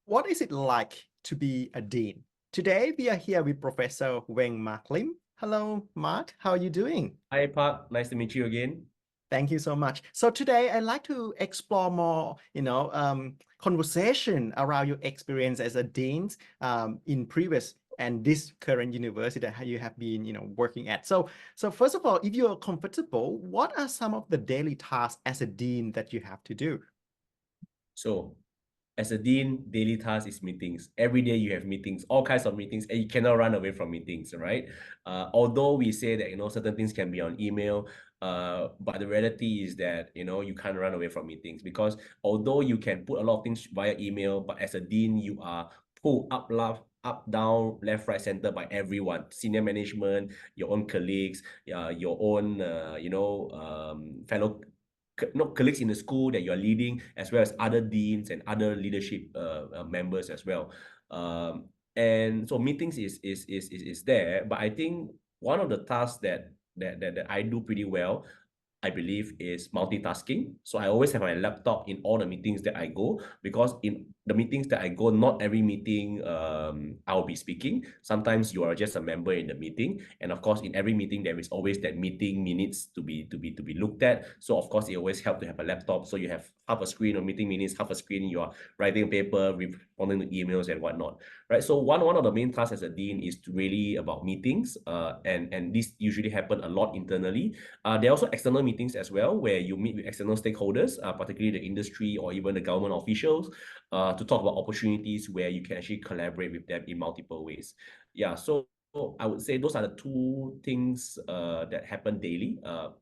what is it like to be a dean? Today we are here with Professor Weng Marc Lim. Hello, Mark. How are you doing? Hi, Park. Nice to meet you again. Thank you so much. So today I'd like to explore more, conversation around your experience as a dean in previous and this current university that you have been, working at. So first of all, if you're comfortable, what are some of the daily tasks as a dean that you have to do? So, as a dean, daily task is meetings. Every day you have meetings, all kinds of meetings, and you cannot run away from meetings, right? Although we say that certain things can be on email, but the reality is that you can't run away from meetings because although you can put a lot of things via email, but as a dean, you are pulled up, left, up, down, left, right, center by everyone, senior management, your own colleagues, your own fellow colleagues in the school that you're leading, as well as other deans and other leadership members as well. And so meetings is there, but I think one of the tasks that I do pretty well, I believe, is multitasking. So I always have my laptop in all the meetings that I go, because in the meetings that I go, not every meeting I'll be speaking. Sometimes you are just a member in the meeting, and of course, in every meeting there is always that meeting minutes to be looked at. So of course, it always helps to have a laptop. So you have half a screen of meeting minutes, half a screen you are writing a paper, responding to emails and whatnot, right? So one of the main tasks as a dean is to really about meetings, and this usually happen a lot internally. There are also external meetings as well, where you meet with external stakeholders, particularly the industry or even the government officials, to talk about opportunities where you can actually collaborate with them in multiple ways. Yeah, so I would say those are the two things that happen daily,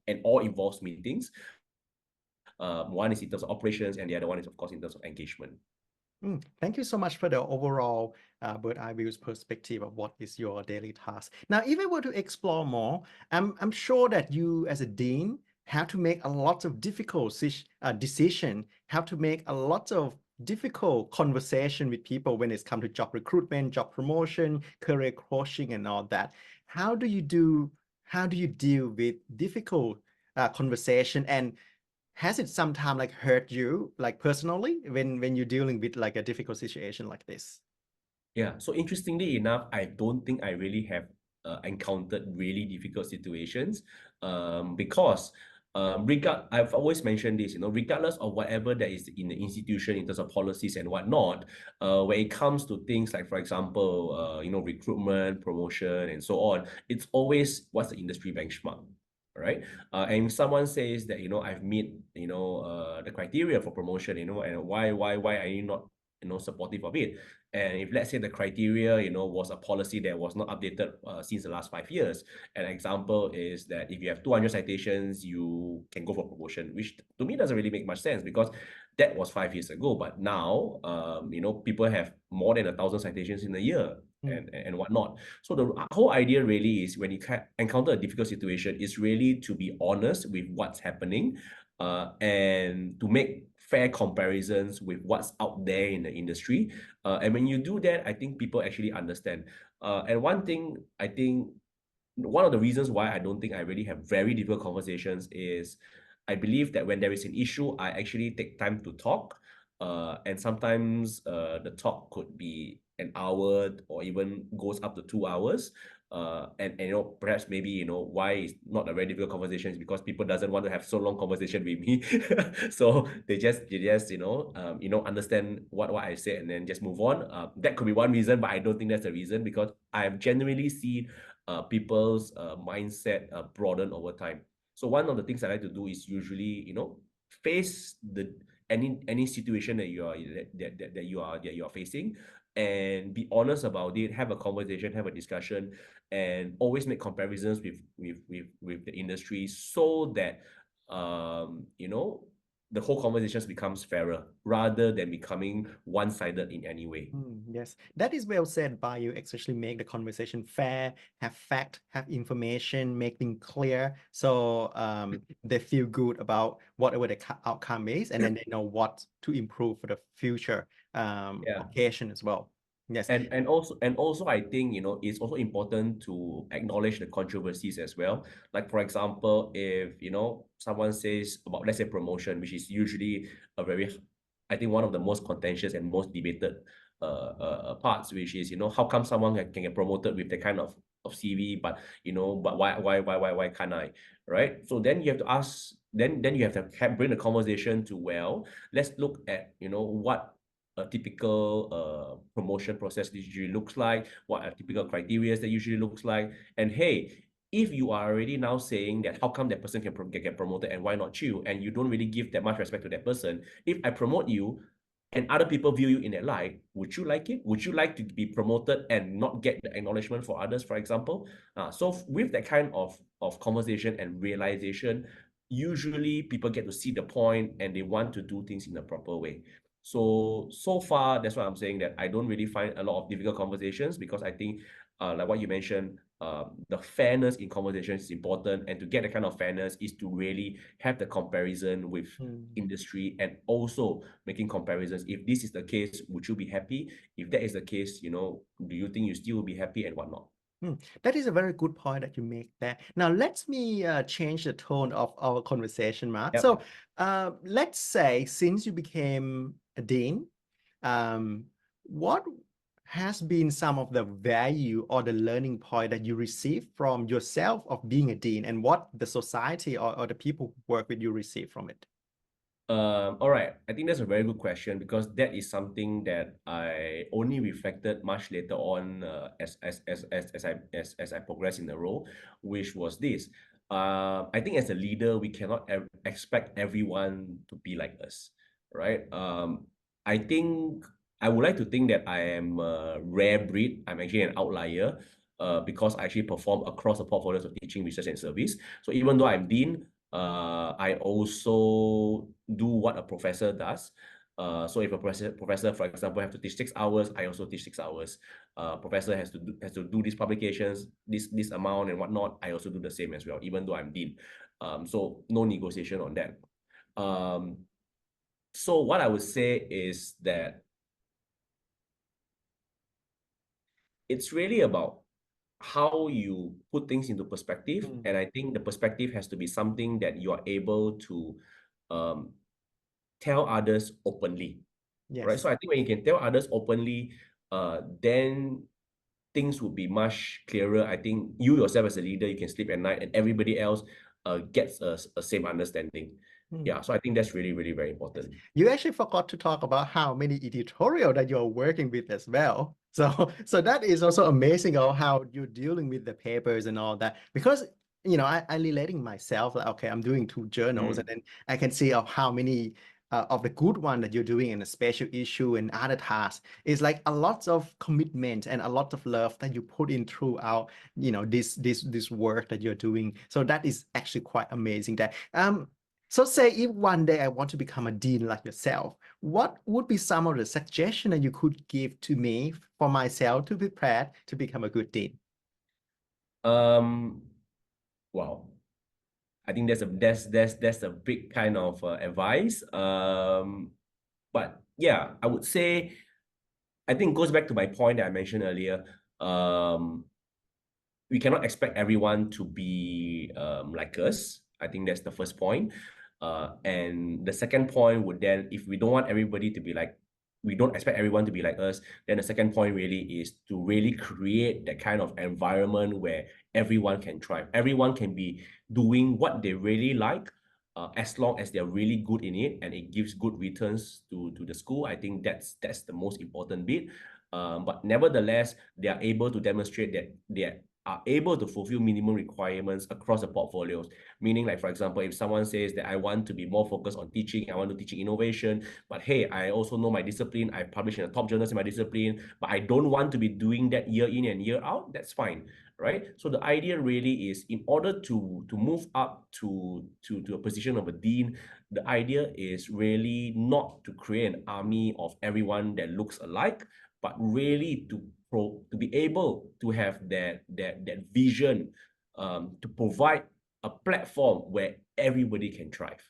and all involves meetings. One is in terms of operations, and the other one is, of course, in terms of engagement. Thank you so much for the overall bird eye views perspective of what is your daily task. Now, if I were to explore more, I'm sure that you as a dean have to make a lot of difficult decision, have to make a lot of difficult conversation with people when it's come to job recruitment, job promotion, career coaching, and all that. How do you do? How do you deal with difficult conversation, and has it sometimes like hurt you like personally when you're dealing with like a difficult situation like this? Yeah, so interestingly enough, I don't think I really have encountered really difficult situations, because I've always mentioned this, regardless of whatever that is in the institution in terms of policies and whatnot, when it comes to things like, for example, recruitment, promotion, and so on, it's always what's the industry benchmark. Right. And if someone says that, I've met, the criteria for promotion, and why are you not, supportive of it? And if, let's say, the criteria, was a policy that was not updated since the last 5 years, an example is that if you have 200 citations, you can go for promotion, which to me doesn't really make much sense, because that was 5 years ago. But now, people have more than 1,000 citations in a year, and whatnot. So the whole idea really is, when you encounter a difficult situation, is really to be honest with what's happening, and to make fair comparisons with what's out there in the industry. And when you do that, I think people actually understand. And one thing, I think, one of the reasons why I don't think I really have very difficult conversations is, I believe that when there is an issue, I actually take time to talk. And sometimes the talk could be an hour or even goes up to 2 hours. And perhaps maybe, why it's not a very difficult conversation is because people doesn't want to have so long conversation with me. So they just understand what I said and then just move on. That could be one reason, but I don't think that's the reason, because I've generally seen people's mindset broaden over time. So one of the things I like to do is usually, face the any situation that you are facing, and be honest about it, have a conversation, have a discussion, and always make comparisons with the industry, so that the whole conversations becomes fairer rather than becoming one-sided in any way. Yes, that is well said by you. Especially make the conversation fair, have fact, have information, make things clear, so they feel good about whatever the outcome is, and then they know what to improve for the future Yeah. occasion as well. Yes. And also I think, it's also important to acknowledge the controversies as well. Like, for example, if someone says about, let's say, promotion, which is usually a very I think one of the most contentious and most debated parts, which is, how come someone can get promoted with the kind of CV, but but why can't I, right? So then you have to ask, then you have to bring the conversation to, well, let's look at what a typical promotion process usually looks like, what are typical criteria that usually looks like, and hey, if you are already now saying that how come that person can get promoted and why not you, and you don't really give that much respect to that person, if I promote you and other people view you in that light, would you like it? Would you like to be promoted and not get the acknowledgement for others, for example? So with that kind of conversation and realization, usually people get to see the point and they want to do things in a proper way. So far, that's why I'm saying that I don't really find a lot of difficult conversations, because I think, like what you mentioned, the fairness in conversation is important, and to get the kind of fairness is to really have the comparison with industry, and also making comparisons. If this is the case, would you be happy? If that is the case, do you think you still will be happy and whatnot? That is a very good point that you make there. Now, let me change the tone of our conversation, Mark. Yep. So, let's say since you became a dean, what has been some of the value or the learning point that you received from yourself of being a dean, and what the society or the people who work with you receive from it? All right. I think that's a very good question, because that is something that I only reflected much later on, as I progress in the role, which was this. I think as a leader, we cannot expect everyone to be like us, right? I think I would like to think that I am a rare breed. I'm actually an outlier, because I actually perform across the portfolios of teaching, research, and service. So even though I'm dean, I also do what a professor does. So if a professor, for example, have to teach 6 hours, I also teach 6 hours. Professor has to do these publications, this amount and whatnot. I also do the same as well, even though I'm dean. So no negotiation on that. So what I would say is that it's really about how you put things into perspective. And I think the perspective has to be something that you are able to tell others openly, right? So I think when you can tell others openly, then things would be much clearer. I think you yourself as a leader, you can sleep at night, and everybody else gets a same understanding. Yeah, so I think that's really, really very important. You actually forgot to talk about how many editorial that you're working with as well. So that is also amazing of how you're dealing with the papers and all that. Because I relating myself, like, okay, I'm doing 2 journals, and then I can see of how many of the good one that you're doing in a special issue and other tasks. Is like a lot of commitment and a lot of love that you put in throughout, this work that you're doing. So that is actually quite amazing. That So say if one day I want to become a dean like yourself, what would be some of the suggestions that you could give to me for myself to be prepared to become a good dean? Wow. I think that's a big kind of advice. But yeah, I would say, I think it goes back to my point that I mentioned earlier. We cannot expect everyone to be like us. I think that's the first point. And the second point would then, if we don't want everybody to be like, we don't expect everyone to be like us, then the second point really is to really create that kind of environment where everyone can thrive. Everyone can be doing what they really like, as long as they're really good in it and it gives good returns to the school. I think that's the most important bit. But nevertheless, they are able to demonstrate that they are able to fulfill minimum requirements across the portfolios. Meaning, like, for example, if someone says that I want to be more focused on teaching, I want to teaching innovation, but hey, I also know my discipline, I publish in the top journals in my discipline, but I don't want to be doing that year in and year out, that's fine, right? So the idea really is, in order to move up to a position of a dean, the idea is really not to create an army of everyone that looks alike, but really to be able to have that vision, to provide a platform where everybody can thrive.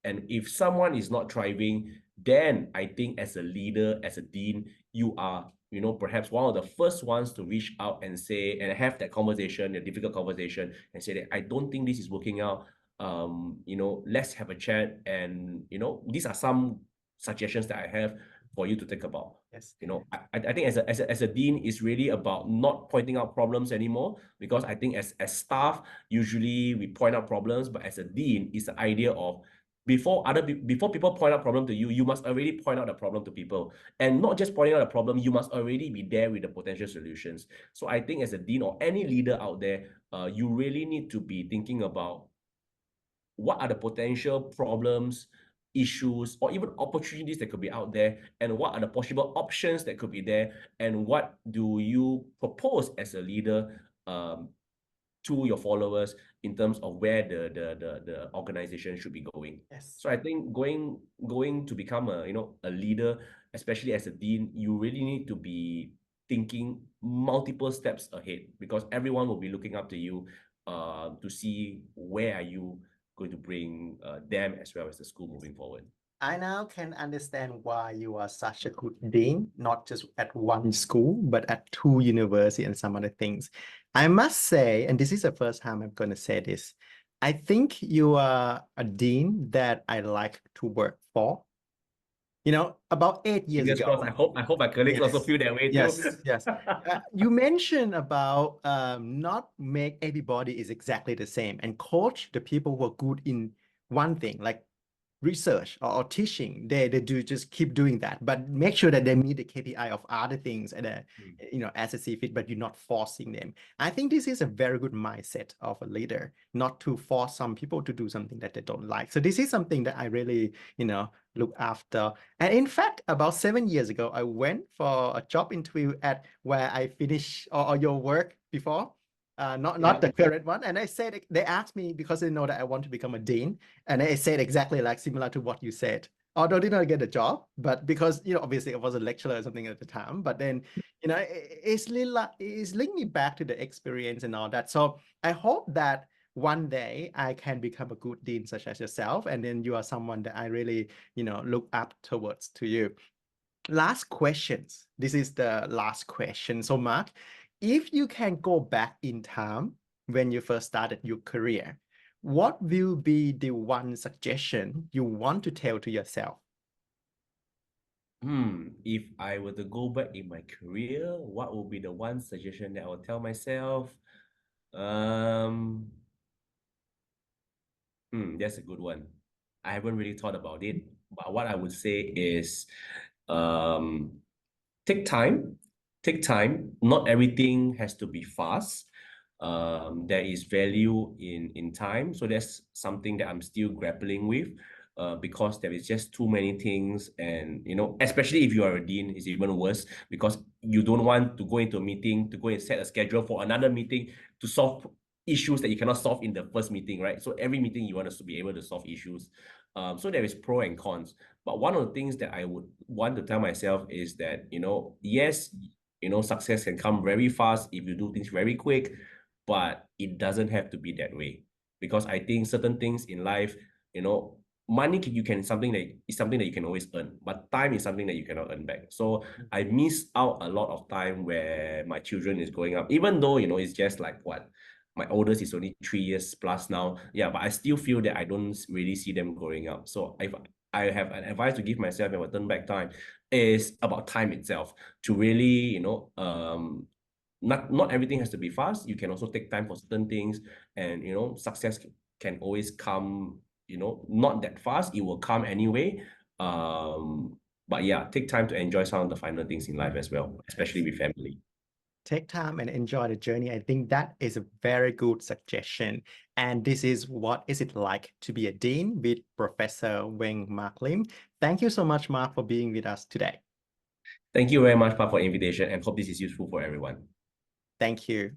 And if someone is not thriving, then I think as a leader, as a dean, you are, perhaps one of the first ones to reach out and say, and have that conversation, a difficult conversation, and say that I don't think this is working out. Let's have a chat. And these are some suggestions that I have for you to think about. Yes. You know, I think as a dean, it's really about not pointing out problems anymore, because I think as staff, usually we point out problems, but as a dean, it's the idea of before people point out problem to you, you must already point out the problem to people. And not just pointing out a problem, you must already be there with the potential solutions. So I think as a dean or any leader out there, you really need to be thinking about what are the potential problems, issues, or even opportunities that could be out there, and what are the possible options that could be there, and what do you propose as a leader to your followers in terms of where the organization should be going. Yes. So I think going to become a leader, especially as a dean, you really need to be thinking multiple steps ahead, because everyone will be looking up to you to see where are you going to bring them as well as the school moving forward. I now can understand why you are such a good dean, not just at one school, but at two universities and some other things. I must say, and this is the first time I'm going to say this, I think you are a dean that I like to work for. You know, about 8 years Fingers ago. crossed. I hope my colleagues also feel that way too. Yes. You mentioned about not make everybody is exactly the same and coach the people who are good in one thing, like research or teaching. They do just keep doing that, but make sure that they meet the KPI of other things and as a CFIT, but you're not forcing them. I think this is a very good mindset of a leader, not to force some people to do something that they don't like. So this is something that I really look after. And in fact, about 7 years ago, I went for a job interview at where I finished or your work before. Not the current one. And I said, they asked me because they know that I want to become a dean. And I said exactly like similar to what you said. Although I did not get a job, but because, obviously I was a lecturer or something at the time, but then, it's linked me back to the experience and all that. So I hope that one day I can become a good dean such as yourself. And then you are someone that I really, look up towards to you. Last questions. This is the last question. So Mark, if you can go back in time when you first started your career, what will be the one suggestion you want to tell to yourself? If I were to go back in my career, what would be the one suggestion that I would tell myself? That's a good one. I haven't really thought about it, but what I would say is, take time. Take time. Not everything has to be fast. There is value in time. So that's something that I'm still grappling with, because there is just too many things. And, especially if you are a dean, it's even worse, because you don't want to go into a meeting, to go and set a schedule for another meeting to solve issues that you cannot solve in the first meeting, right? So every meeting you want us to be able to solve issues. So there is pro and cons. But one of the things that I would want to tell myself is that, yes, success can come very fast if you do things very quick, but it doesn't have to be that way. Because I think certain things in life, money is something that you can always earn, but time is something that you cannot earn back. So I miss out a lot of time where my children is growing up, even though, it's just like my oldest is only 3 years plus now. Yeah, but I still feel that I don't really see them growing up. So if I have an advice to give myself if I turn back time, is about time itself, to really, not everything has to be fast. You can also take time for certain things, and success can always come, not that fast. It will come anyway. But yeah, take time to enjoy some of the final things in life as well, especially with family. Take time and enjoy the journey. I think that is a very good suggestion. And this is what is it like to be a dean with Professor Weng Marc Lim. Thank you so much, Mark, for being with us today. Thank you very much, Pa, for the invitation, and hope this is useful for everyone. Thank you.